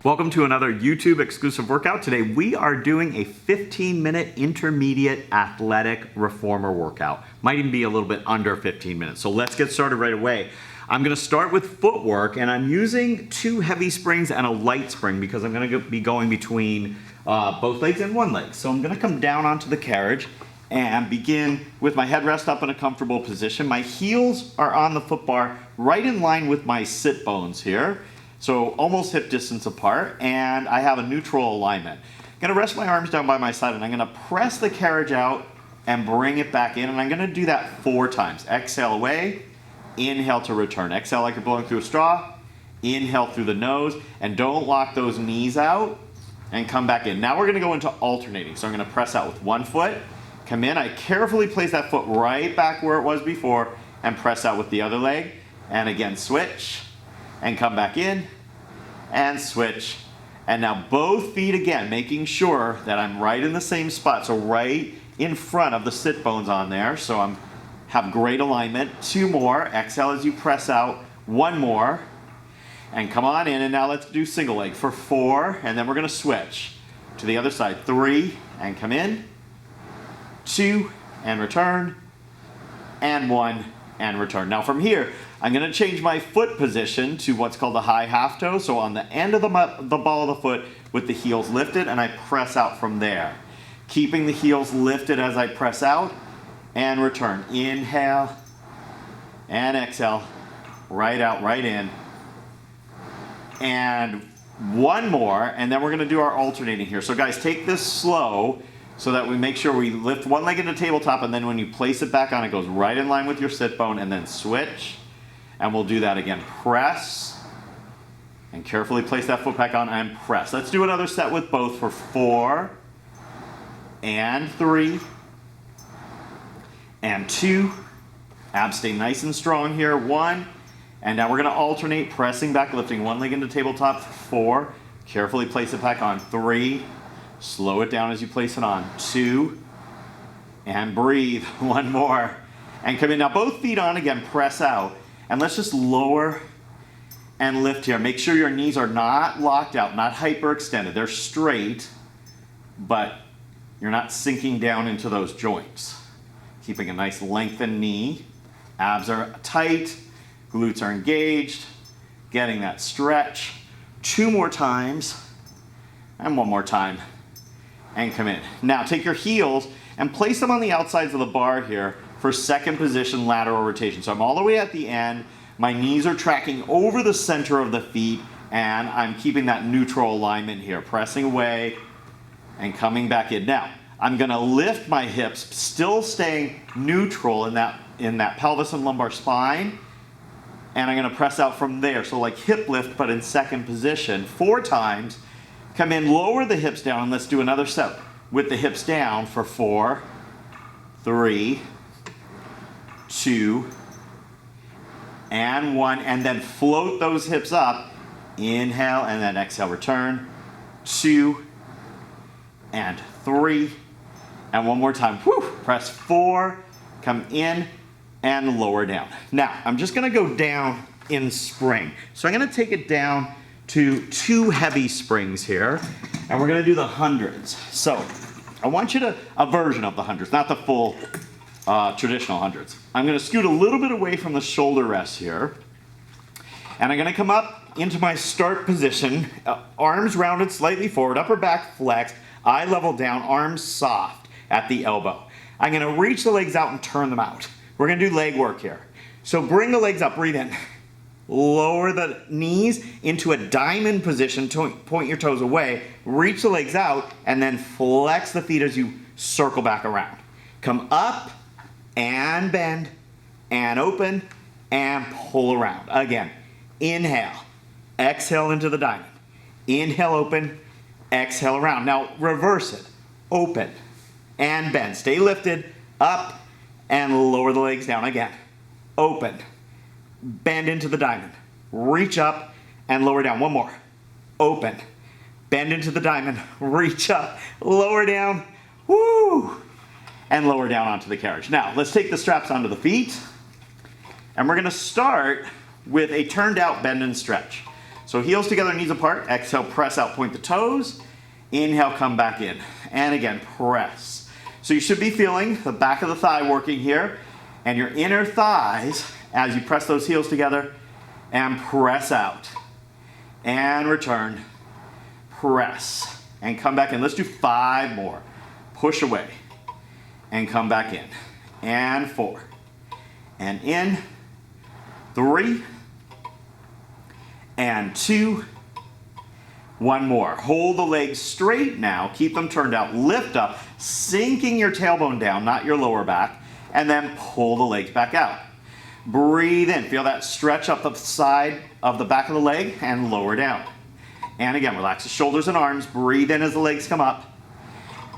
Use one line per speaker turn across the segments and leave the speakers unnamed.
Welcome to another YouTube exclusive workout. Today we are doing a 15-minute intermediate athletic reformer workout. Might even be a little bit under 15 minutes. So let's get started right away. I'm gonna start with footwork, and I'm using 2 heavy springs and a light spring because I'm gonna be going between both legs and one leg. So I'm gonna come down onto the carriage and begin with my headrest up in a comfortable position. My heels are on the foot bar right in line with my sit bones here. So almost hip distance apart, and I have a neutral alignment. I'm gonna rest my arms down by my side, and I'm gonna press the carriage out and bring it back in, and I'm gonna do that 4 times. Exhale away, inhale to return. Exhale like you're blowing through a straw, inhale through the nose, and don't lock those knees out, and come back in. Now we're gonna go into alternating. So I'm gonna press out with one foot, come in, I carefully place that foot right back where it was before, and press out with the other leg, and again switch, and come back in, and switch. And now both feet again, making sure that I'm right in the same spot, so right in front of the sit bones on there, so I'm have great alignment. 2 more, exhale as you press out, 1 more, and come on in, and now let's do single leg for 4, and then we're gonna switch to the other side. 3, and come in, 2, and return, and 1, and return. Now from here, I'm gonna change my foot position to what's called a high half toe. So on the end of the ball of the foot with the heels lifted, and I press out from there. Keeping the heels lifted as I press out and return. Inhale and exhale, right out, right in. And 1 more, and then we're gonna do our alternating here. So guys, take this slow so that we make sure we lift one leg into tabletop, and then when you place it back on, it goes right in line with your sit bone, and then switch. And we'll do that again. Press, and carefully place that foot back on and press. Let's do another set with both for 4, and 3, and 2. Abs stay nice and strong here, 1. And now we're gonna alternate, pressing back, lifting one leg into tabletop, 4. Carefully place it back on, 3. Slow it down as you place it on, 2. And breathe, 1 more. And come in, now both feet on again, press out. And let's just lower and lift here. Make sure your knees are not locked out, not hyperextended. They're straight, but you're not sinking down into those joints. Keeping a nice lengthened knee. Abs are tight, glutes are engaged, getting that stretch. 2 more times, and 1 more time, and come in. Now take your heels and place them on the outsides of the bar here for second position lateral rotation. So I'm all the way at the end, my knees are tracking over the center of the feet, and I'm keeping that neutral alignment here, pressing away and coming back in. Now, I'm gonna lift my hips, still staying neutral in that pelvis and lumbar spine, and I'm gonna press out from there. So like hip lift, but in second position, 4 times. Come in, lower the hips down, and let's do another set with the hips down for 4, 3, 2, and 1, and then float those hips up. Inhale, and then exhale, return. 2, and 3, and 1 more time. Whew. Press 4, come in, and lower down. Now, I'm just gonna go down in spring. So I'm gonna take it down to 2 heavy springs here, and we're gonna do the hundreds. So I want you to, a version of the hundreds, not the full traditional hundreds. I'm gonna scoot a little bit away from the shoulder rest here, and I'm gonna come up into my start position, arms rounded slightly forward, upper back flexed, eye level down, arms soft at the elbow. I'm gonna reach the legs out and turn them out. We're gonna do leg work here. So bring the legs up, breathe in. Lower the knees into a diamond position, point your toes away, reach the legs out, and then flex the feet as you circle back around. Come up, and bend, and open, and pull around. Again, inhale, exhale into the diamond. Inhale, open, exhale around. Now reverse it, open, and bend. Stay lifted, up, and lower the legs down again. Open, bend into the diamond. Reach up, and lower down. 1 more. Open, bend into the diamond. Reach up, lower down. Woo! And lower down onto the carriage. Now, let's take the straps onto the feet, and we're gonna start with a turned out bend and stretch. So heels together, knees apart. Exhale, press out, point the toes. Inhale, come back in. And again, press. So you should be feeling the back of the thigh working here and your inner thighs as you press those heels together and press out. And return. Press. And come back in. Let's do 5 more. Push away. And come back in. And 4. And in. 3. And 2. 1 more. Hold the legs straight now. Keep them turned out. Lift up, sinking your tailbone down, not your lower back. And then pull the legs back out. Breathe in. Feel that stretch up the side of the back of the leg and lower down. And again, relax the shoulders and arms. Breathe in as the legs come up.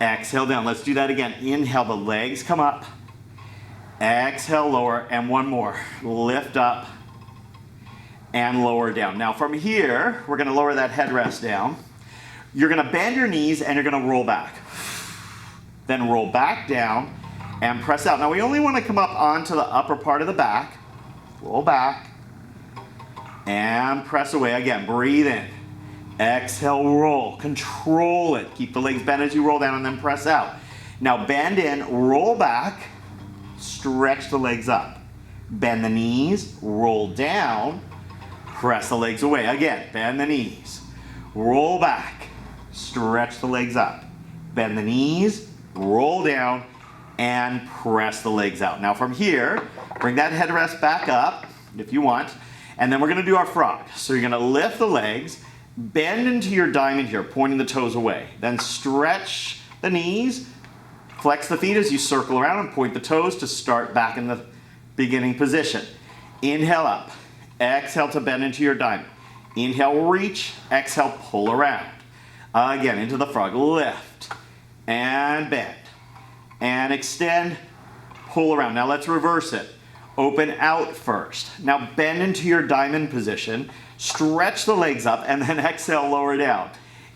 Exhale down. Let's do that again. Inhale, the legs come up. Exhale, lower. And 1 more. Lift up. And lower down. Now from here, we're going to lower that headrest down. You're going to bend your knees and you're going to roll back. Then roll back down and press out. Now we only want to come up onto the upper part of the back. Roll back and press away. Again, breathe in. Exhale, roll. Control it. Keep the legs bent as you roll down and then press out. Now bend in, roll back, stretch the legs up. Bend the knees, roll down, press the legs away. Again, bend the knees. Roll back. Stretch the legs up. Bend the knees. Roll down. And press the legs out. Now from here, bring that headrest back up if you want. And then we're going to do our frog. So you're going to lift the legs. Bend into your diamond here, pointing the toes away. Then stretch the knees. Flex the feet as you circle around and point the toes to start back in the beginning position. Inhale up. Exhale to bend into your diamond. Inhale, reach. Exhale, pull around. Again, into the frog. Lift and bend and extend. Pull around. Now let's reverse it. Open out first. Now bend into your diamond position. Stretch the legs up and then exhale, lower down.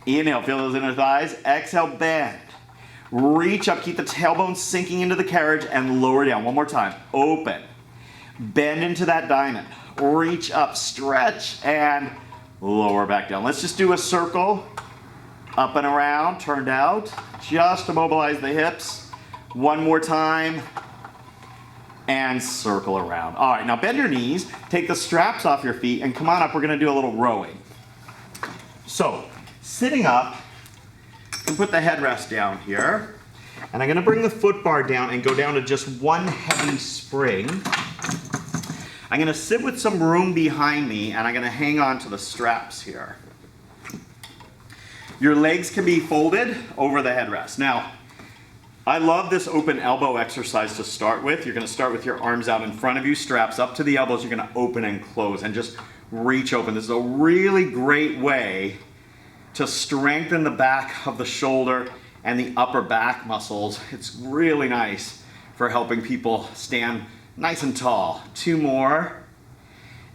Inhale, feel those inner thighs. Exhale, bend. Reach up, keep the tailbone sinking into the carriage and lower down. 1 more time. Open. Bend into that diamond. Reach up, stretch, and lower back down. Let's just do a circle. Up and around, turned out. Just to mobilize the hips. 1 more time. And circle around. All right, now bend your knees. Take the straps off your feet and come on up. We're going to do a little rowing. So, sitting up, and put the headrest down here. And I'm going to bring the foot bar down and go down to just 1 heavy spring. I'm going to sit with some room behind me and I'm going to hang on to the straps here. Your legs can be folded over the headrest. Now, I love this open elbow exercise to start with. You're going to start with your arms out in front of you, straps up to the elbows. You're going to open and close and just reach open. This is a really great way to strengthen the back of the shoulder and the upper back muscles. It's really nice for helping people stand nice and tall. 2 more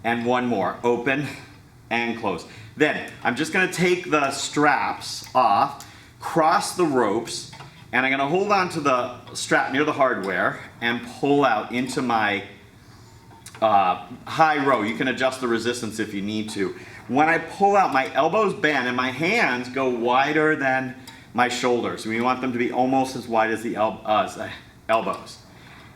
and 1 more. Open and close. Then I'm just going to take the straps off, cross the ropes, and I'm going to hold on to the strap near the hardware and pull out into my high row. You can adjust the resistance if you need to. When I pull out, my elbows bend and my hands go wider than my shoulders. We want them to be almost as wide as the elbows.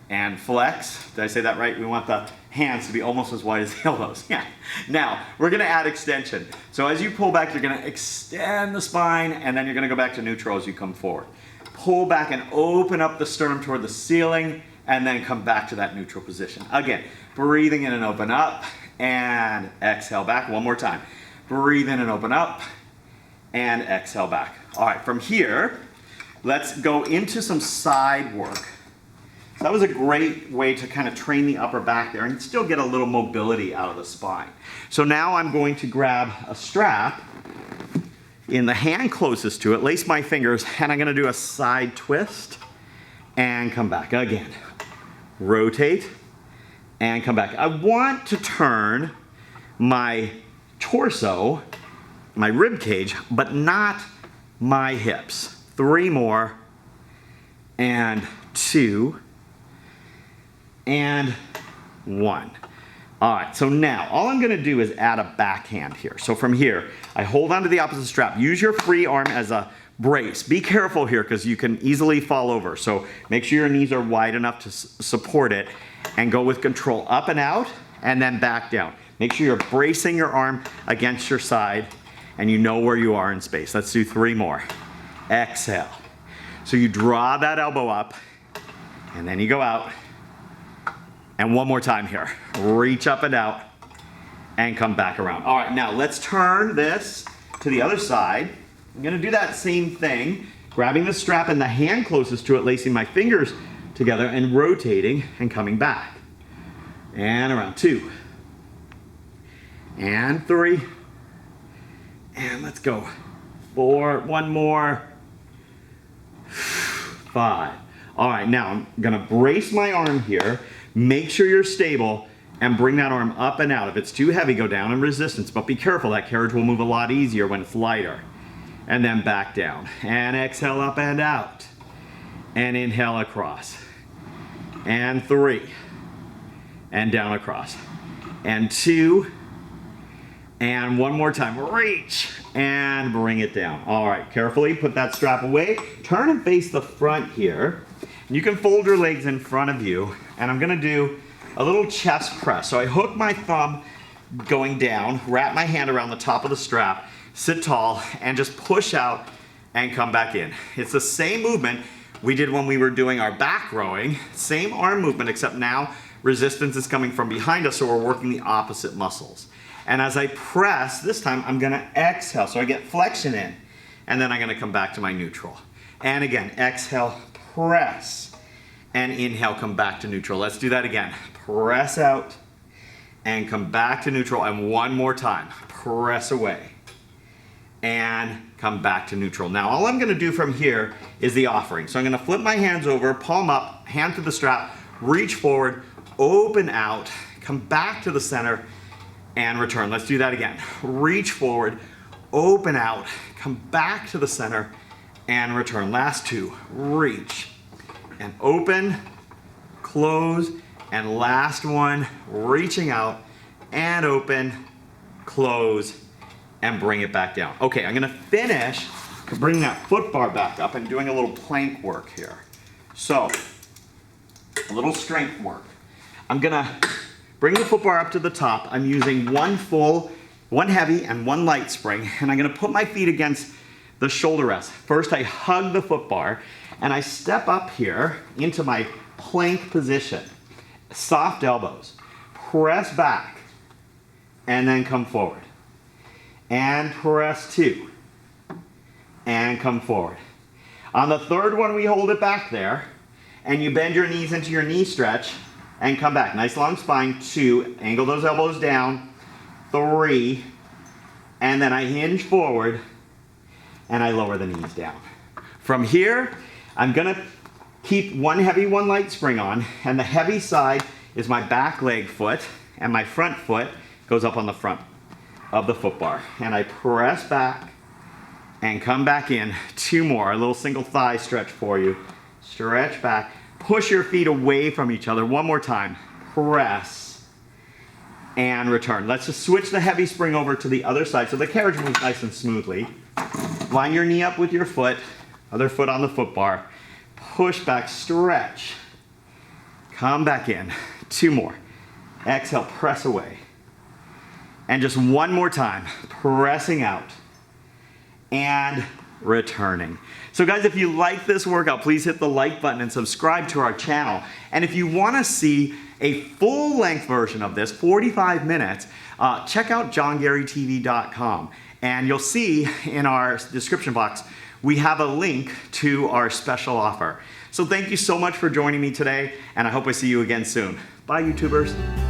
And flex. Did I say that right? We want the hands to be almost as wide as the elbows. Yeah. Now, we're going to add extension. So as you pull back, you're going to extend the spine, and then you're going to go back to neutral as you come forward. Pull back and open up the sternum toward the ceiling, and then come back to that neutral position. Again, breathing in and open up, and exhale back. 1 more time. Breathe in and open up, and exhale back. All right, from here, let's go into some side work. So that was a great way to kind of train the upper back there and still get a little mobility out of the spine. So now I'm going to grab a strap in the hand closest to it, lace my fingers, and I'm going to do a side twist and come back. Again, rotate and come back. I want to turn my torso, my rib cage, but not my hips. 3 more, and 2, and 1. All right, so now all I'm gonna do is add a backhand here. So from here, I hold onto the opposite strap. Use your free arm as a brace. Be careful here because you can easily fall over. So make sure your knees are wide enough to support it and go with control up and out and then back down. Make sure you're bracing your arm against your side and you know where you are in space. Let's do 3 more. Exhale. So you draw that elbow up and then you go out. And one more time here. Reach up and out and come back around. All right, now let's turn this to the other side. I'm gonna do that same thing, grabbing the strap and the hand closest to it, lacing my fingers together and rotating and coming back. And around 2. And 3. And let's go. 4, 1 more. 5. All right, now I'm gonna brace my arm here. Make sure you're stable and bring that arm up and out. If it's too heavy, go down in resistance, but be careful, that carriage will move a lot easier when it's lighter. And then back down. And exhale up and out. And inhale across. And 3. And down across. And 2. And 1 more time. Reach and bring it down. All right, carefully put that strap away. Turn and face the front here. You can fold your legs in front of you, and I'm gonna do a little chest press. So I hook my thumb going down, wrap my hand around the top of the strap, sit tall, and just push out and come back in. It's the same movement we did when we were doing our back rowing, same arm movement, except now resistance is coming from behind us, so we're working the opposite muscles. And as I press, this time I'm gonna exhale, so I get flexion in, and then I'm gonna come back to my neutral. And again, exhale, press, and inhale, come back to neutral. Let's do that again. Press out, and come back to neutral, and 1 more time. Press away, and come back to neutral. Now, all I'm gonna do from here is the offering. So I'm gonna flip my hands over, palm up, hand to the strap, reach forward, open out, come back to the center, and return. Let's do that again. Reach forward, open out, come back to the center, and return. Last 2, reach, and open, close, and last one, reaching out, and open, close, and bring it back down. Okay, I'm gonna finish bringing that foot bar back up and doing a little plank work here. So, a little strength work. I'm gonna bring the foot bar up to the top. I'm using 1 full, 1 heavy, and 1 light spring, and I'm gonna put my feet against the shoulder rest. First, I hug the foot bar, and I step up here into my plank position. Soft elbows. Press back, and then come forward. And press 2, and come forward. On the 3rd one, we hold it back there, and you bend your knees into your knee stretch, and come back. Nice long spine. 2, angle those elbows down. 3, and then I hinge forward, and I lower the knees down. From here, I'm gonna keep 1 heavy, 1 light spring on, and the heavy side is my back leg foot, and my front foot goes up on the front of the foot bar. And I press back and come back in. 2 more, a little single thigh stretch for you. Stretch back, push your feet away from each other. 1 more time, press, and return. Let's just switch the heavy spring over to the other side so the carriage moves nice and smoothly. Line your knee up with your foot, other foot on the foot bar. Push back, stretch. Come back in. 2 more. Exhale, press away. And just 1 more time, pressing out and returning. So guys, if you like this workout, please hit the like button and subscribe to our channel. And if you want to see a full length version of this, 45 minutes, check out johngareytv.com. And you'll see in our description box, we have a link to our special offer. So thank you so much for joining me today, and I hope I see you again soon. Bye, YouTubers.